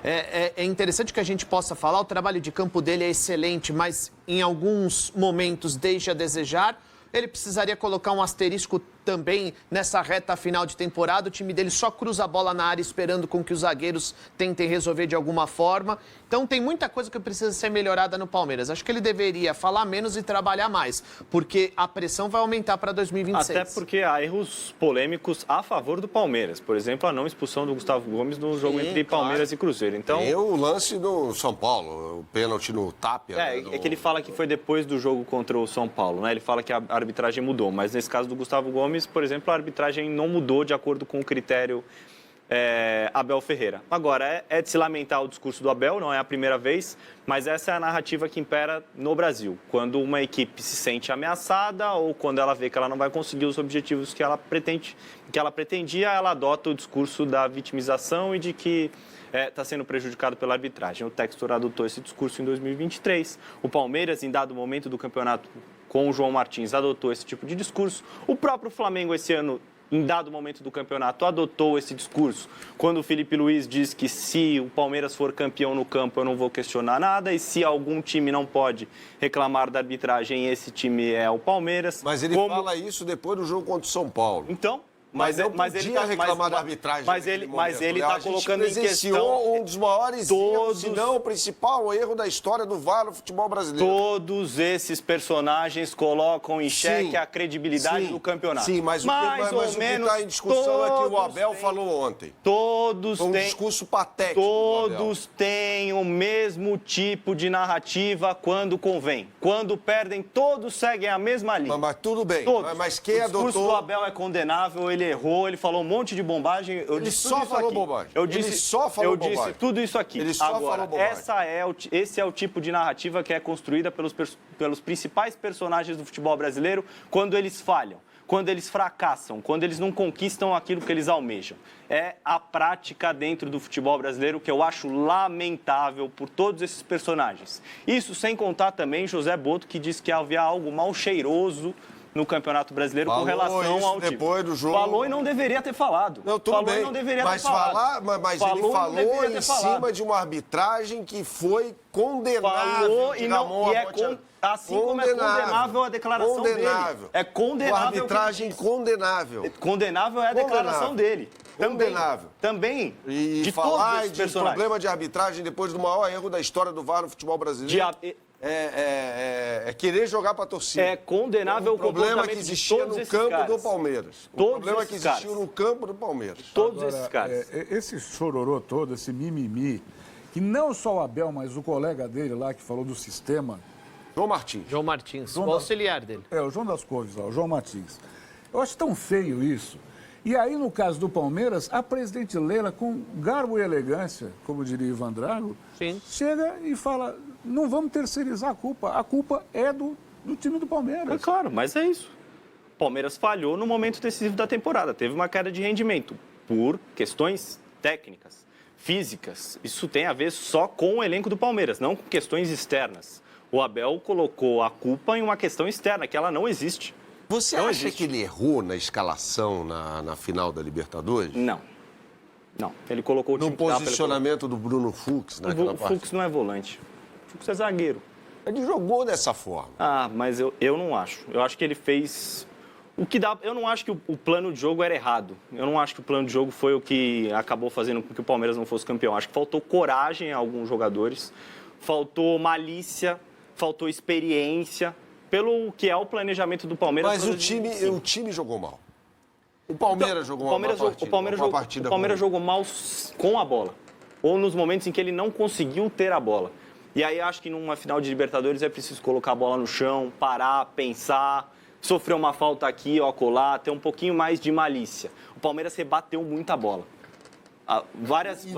É interessante que a gente possa falar, o trabalho de campo dele é excelente, mas em alguns momentos deixa a desejar. Ele precisaria colocar um asterisco também nessa reta final de temporada. O time dele só cruza a bola na área esperando com que os zagueiros tentem resolver de alguma forma. Então tem muita coisa que precisa ser melhorada no Palmeiras. Acho que ele deveria falar menos e trabalhar mais, porque a pressão vai aumentar para 2026. Até porque há erros polêmicos a favor do Palmeiras. Por exemplo, a não expulsão do Gustavo Gomes no jogo entre Palmeiras e Cruzeiro. Então, tem o lance do São Paulo, o pênalti no Tapia. É que ele fala que foi depois do jogo contra o São Paulo, né? Ele fala que a arbitragem mudou, mas nesse caso do Gustavo Gomes, por exemplo, a arbitragem não mudou de acordo com o critério Abel Ferreira. Agora, é de se lamentar o discurso do Abel, não é a primeira vez, mas essa é a narrativa que impera no Brasil. Quando uma equipe se sente ameaçada ou quando ela vê que ela não vai conseguir os objetivos que ela pretendia, ela adota o discurso da vitimização e de que está sendo prejudicado pela arbitragem. O Textor adotou esse discurso em 2023. O Palmeiras, em dado momento do campeonato, com o João Martins, adotou esse tipo de discurso. O próprio Flamengo, esse ano, em dado momento do campeonato, adotou esse discurso. Quando o Felipe Luiz diz que se o Palmeiras for campeão no campo, eu não vou questionar nada, e se algum time não pode reclamar da arbitragem, esse time é o Palmeiras. Mas ele fala isso depois do jogo contra o São Paulo. Então... Mas ele tá reclamar da arbitragem. Mas ele está colocando em questão um dos maiores erros, se não o principal erro da história do VAR no futebol brasileiro. Todos esses personagens colocam em xeque a credibilidade do campeonato. Sim, mas o que está em discussão é que o Abel falou ontem. Todos foi um têm discurso patético. Todos têm o mesmo tipo de narrativa quando convém. Quando perdem, todos seguem a mesma linha. Mas tudo bem. Todos. Mas quem adotou... O discurso do Abel é condenável, ele errou, ele falou um monte de bobagem. Ele só falou bobagem. Eu disse tudo isso aqui. Ele só falou bobagem. Esse é o tipo de narrativa que é construída pelos principais personagens do futebol brasileiro quando eles falham, quando eles fracassam, quando eles não conquistam aquilo que eles almejam. É a prática dentro do futebol brasileiro que eu acho lamentável por todos esses personagens. Isso sem contar também José Boto, que disse que havia algo mal cheiroso no Campeonato Brasileiro com relação ao time. Depois do jogo. Falou e não deveria ter falado. Não, tudo falou bem. E não deveria mas ter falado. Mas ele falou em cima de uma arbitragem que foi condenável. Falou e não assim como é condenável a declaração dele. É condenável. Uma arbitragem condenável. Condenável é a declaração dele. Condenável. Também. E falar de problema de arbitragem depois do maior erro da história do VAR no futebol brasileiro. É querer jogar para a torcida. É condenável o problema que existia no campo do Palmeiras. O problema que existiu no campo do Palmeiras. Todos esses caras. Esse chororô todo, esse mimimi, que não só o Abel, mas o colega dele lá que falou do sistema... João Martins, o auxiliar dele. O João das Couves lá, o João Martins. Eu acho tão feio isso. E aí, no caso do Palmeiras, a presidente Leila, com garbo e elegância, como diria Ivan Drago, chega e fala, não vamos terceirizar a culpa é do time do Palmeiras. É claro, mas é isso. O Palmeiras falhou no momento decisivo da temporada, teve uma queda de rendimento por questões técnicas, físicas. Isso tem a ver só com o elenco do Palmeiras, não com questões externas. O Abel colocou a culpa em uma questão externa, que ela não existe. Você acha que ele errou na escalação na final da Libertadores? Não. Ele colocou o time... No posicionamento do Bruno Fux naquela parte? O Fux não é volante. O Fux é zagueiro. Ele jogou dessa forma. Mas eu não acho. Eu acho que ele fez... O que dá... Eu não acho que o plano de jogo era errado. Eu não acho que o plano de jogo foi o que acabou fazendo com que o Palmeiras não fosse campeão. Acho que faltou coragem a alguns jogadores, faltou malícia, faltou experiência, pelo que é o planejamento do Palmeiras. Mas o time jogou mal. O Palmeiras jogou mal O Palmeiras jogou mal com a bola. Ou nos momentos em que ele não conseguiu ter a bola. E aí acho que numa final de Libertadores é preciso colocar a bola no chão, parar, pensar, sofrer uma falta aqui ou acolá, ter um pouquinho mais de malícia. O Palmeiras rebateu muita bola.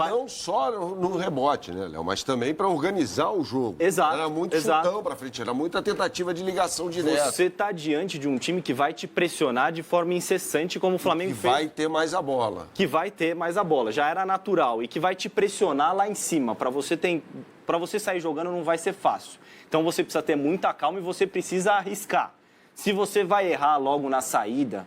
Não só no rebote, né, Léo? Mas também para organizar o jogo. Exato. Era muito chutão para frente, era muita tentativa de ligação direta. Você está diante de um time que vai te pressionar de forma incessante, como o Flamengo fez. Que vai ter mais a bola. Que vai ter mais a bola, já era natural. E que vai te pressionar lá em cima. Para você sair jogando não vai ser fácil. Então você precisa ter muita calma e você precisa arriscar. Se você vai errar logo na saída...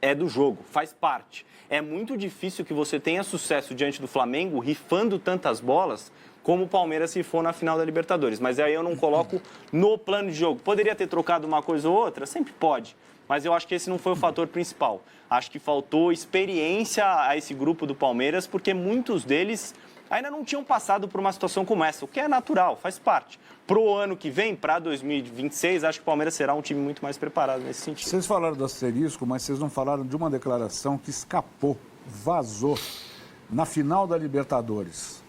é do jogo, faz parte. É muito difícil que você tenha sucesso diante do Flamengo rifando tantas bolas como o Palmeiras rifou na final da Libertadores. Mas aí eu não coloco no plano de jogo. Poderia ter trocado uma coisa ou outra? Sempre pode. Mas eu acho que esse não foi o fator principal. Acho que faltou experiência a esse grupo do Palmeiras, porque muitos deles ainda não tinham passado por uma situação como essa, o que é natural, faz parte. Pro ano que vem, para 2026, acho que o Palmeiras será um time muito mais preparado nesse sentido. Vocês falaram do asterisco, mas vocês não falaram de uma declaração que escapou, vazou, na final da Libertadores.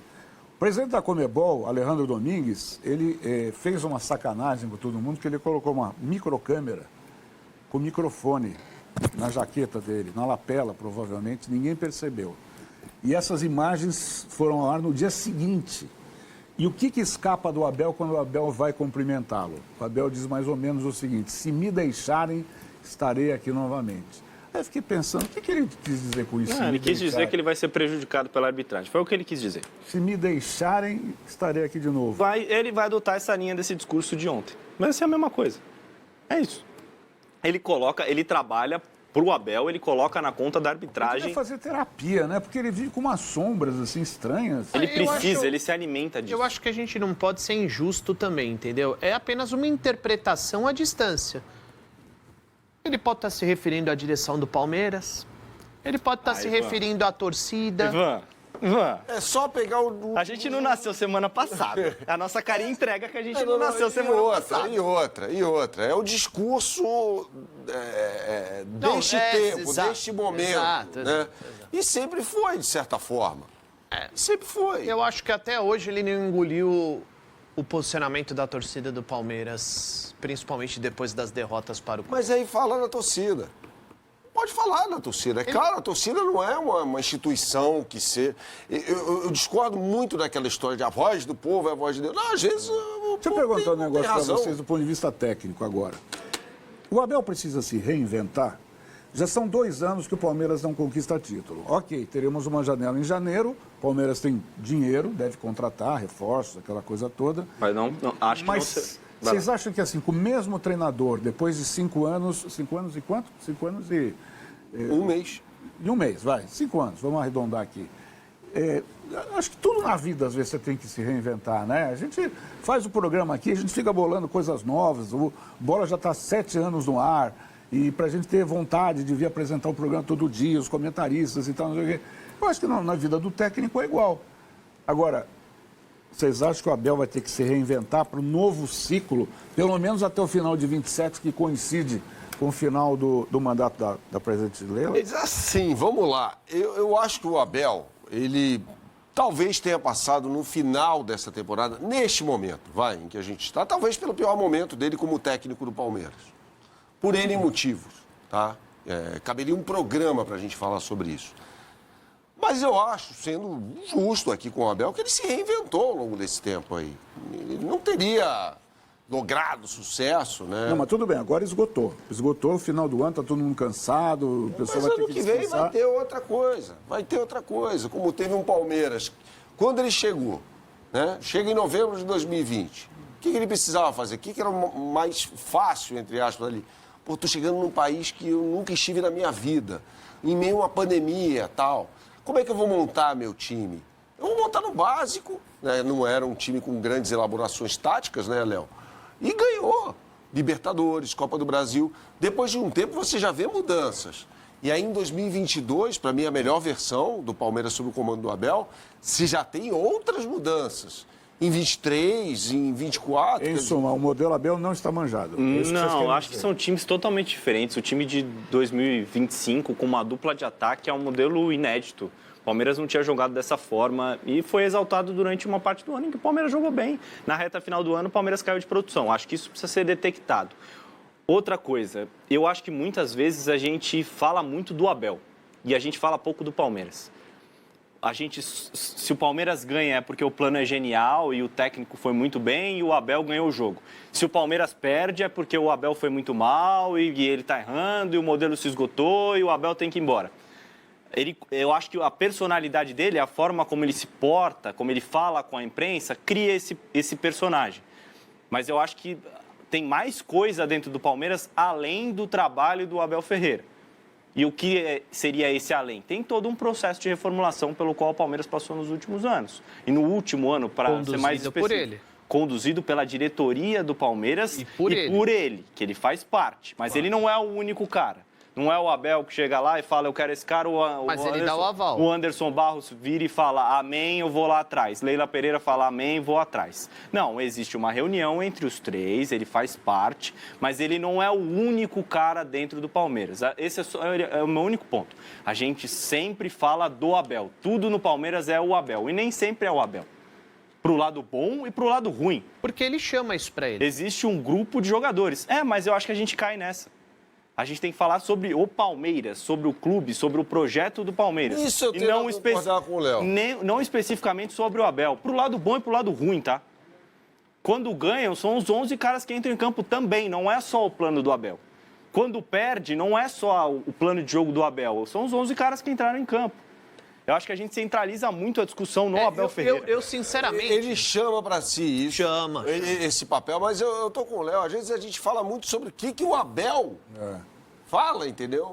O presidente da Conmebol, Alejandro Domingues, ele fez uma sacanagem com todo mundo, que ele colocou uma microcâmera com microfone na jaqueta dele, na lapela, provavelmente, ninguém percebeu. E essas imagens foram ao ar no dia seguinte. E o que escapa do Abel quando o Abel vai cumprimentá-lo? O Abel diz mais ou menos o seguinte: se me deixarem, estarei aqui novamente. Aí eu fiquei pensando, o que ele quis dizer com isso? Ele quis dizer que ele vai ser prejudicado pela arbitragem. Foi o que ele quis dizer. Se me deixarem, estarei aqui de novo. Ele vai adotar essa linha desse discurso de ontem. Mas essa é a mesma coisa. É isso. Ele trabalha pro Abel, ele coloca na conta da arbitragem. Ele vai fazer terapia, né? Porque ele vive com umas sombras, assim, estranhas. Ele precisa, ele se alimenta disso. Eu acho que a gente não pode ser injusto também, entendeu? É apenas uma interpretação à distância. Ele pode estar se referindo à direção do Palmeiras, ele pode estar se referindo à torcida. Ivan, é só pegar o... A gente não nasceu semana passada. A nossa carinha entrega que a gente não nasceu semana passada. E outra. É o discurso deste tempo, deste momento. Exato. E sempre foi, de certa forma. Sempre foi. Eu acho que até hoje ele não engoliu o posicionamento da torcida do Palmeiras, principalmente depois das derrotas para o... Mas aí fala na torcida. Pode falar na torcida. É claro, a torcida não é uma instituição que ser... Eu discordo muito daquela história de a voz do povo é a voz de Deus. Não, às vezes... Deixa eu perguntar um negócio para vocês do ponto de vista técnico agora. O Abel precisa se reinventar. Já são 2 anos que o Palmeiras não conquista título. Ok, teremos uma janela em janeiro. O Palmeiras tem dinheiro, deve contratar, reforços, aquela coisa toda. Mas acho que Mas vocês acham que, assim, com o mesmo treinador, depois de 5 anos... 5 anos e quanto? 5 anos e... 1 mês. Em 1 mês, vai. 5 anos, vamos arredondar aqui. Acho que tudo na vida, às vezes, você tem que se reinventar, né? A gente faz o programa aqui, a gente fica bolando coisas novas. O Bola já está 7 anos no ar. E para a gente ter vontade de vir apresentar o programa todo dia, os comentaristas e tal, não sei o quê. Eu acho que na vida do técnico é igual. Agora, vocês acham que o Abel vai ter que se reinventar para um novo ciclo, pelo menos até o final de 27, que coincide com o final do mandato da presidente Leila? Assim, vamos lá. Eu acho que o Abel, ele talvez tenha passado no final dessa temporada, neste momento, em que a gente está, talvez pelo pior momento dele como técnico do Palmeiras. Por N motivos, tá? Caberia um programa para a gente falar sobre isso. Mas eu acho, sendo justo aqui com o Abel, que ele se reinventou ao longo desse tempo aí. Ele não teria logrado sucesso, né? Não, mas tudo bem, agora esgotou. Esgotou, no final do ano, tá todo mundo cansado, o pessoal vai ter que descansar. Mas ano que vem vai ter outra coisa. Vai ter outra coisa. Como teve um Palmeiras. Quando ele chegou, né? Chega em novembro de 2020. O que ele precisava fazer? O que era mais fácil, entre aspas, ali? Pô, tô chegando num país que eu nunca estive na minha vida, em meio a uma pandemia, tal. Como é que eu vou montar meu time? Eu vou montar no básico, né? Não era um time com grandes elaborações táticas, né, Léo? E ganhou Libertadores, Copa do Brasil. Depois de um tempo, você já vê mudanças. E aí, em 2022, para mim, a melhor versão do Palmeiras sob o comando do Abel, se já tem outras mudanças. Em 23, em 24... Em suma, o modelo Abel não está manjado. Não, acho que são times totalmente diferentes. O time de 2025, com uma dupla de ataque, é um modelo inédito. O Palmeiras não tinha jogado dessa forma e foi exaltado durante uma parte do ano em que o Palmeiras jogou bem. Na reta final do ano, o Palmeiras caiu de produção. Acho que isso precisa ser detectado. Outra coisa, eu acho que muitas vezes a gente fala muito do Abel e a gente fala pouco do Palmeiras. Se o Palmeiras ganha é porque o plano é genial e o técnico foi muito bem e o Abel ganhou o jogo. Se o Palmeiras perde é porque o Abel foi muito mal e ele está errando e o modelo se esgotou e o Abel tem que ir embora. Eu acho que a personalidade dele, a forma como ele se porta, como ele fala com a imprensa, cria esse personagem. Mas eu acho que tem mais coisa dentro do Palmeiras além do trabalho do Abel Ferreira. E o que seria esse além? Tem todo um processo de reformulação pelo qual o Palmeiras passou nos últimos anos. E no último ano, para ser mais específico, por ele. Conduzido pela diretoria do Palmeiras e por ele, que ele faz parte. Mas ele não é o único cara. Não é o Abel que chega lá e fala, eu quero esse cara, mas ele dá o aval. O Anderson Barros vira e fala, amém, eu vou lá atrás. Leila Pereira fala, amém, vou atrás. Não, existe uma reunião entre os três, ele faz parte, mas ele não é o único cara dentro do Palmeiras. Esse é o meu único ponto. A gente sempre fala do Abel. Tudo no Palmeiras é o Abel, e nem sempre é o Abel. Pro lado bom e pro lado ruim. Porque ele chama isso pra ele. Existe um grupo de jogadores. Mas eu acho que a gente cai nessa. A gente tem que falar sobre o Palmeiras, sobre o clube, sobre o projeto do Palmeiras. Isso eu tenho que concordar com o Léo. Não especificamente sobre o Abel. Pro lado bom e pro lado ruim, tá? Quando ganham, são os 11 caras que entram em campo também. Não é só o plano do Abel. Quando perde, não é só o plano de jogo do Abel. São os 11 caras que entraram em campo. Eu acho que a gente centraliza muito a discussão no Abel Ferreira. Eu sinceramente... Ele chama para si isso. Chama. Esse papel, mas eu tô com o Léo. Às vezes a gente fala muito sobre o que o Abel fala, entendeu?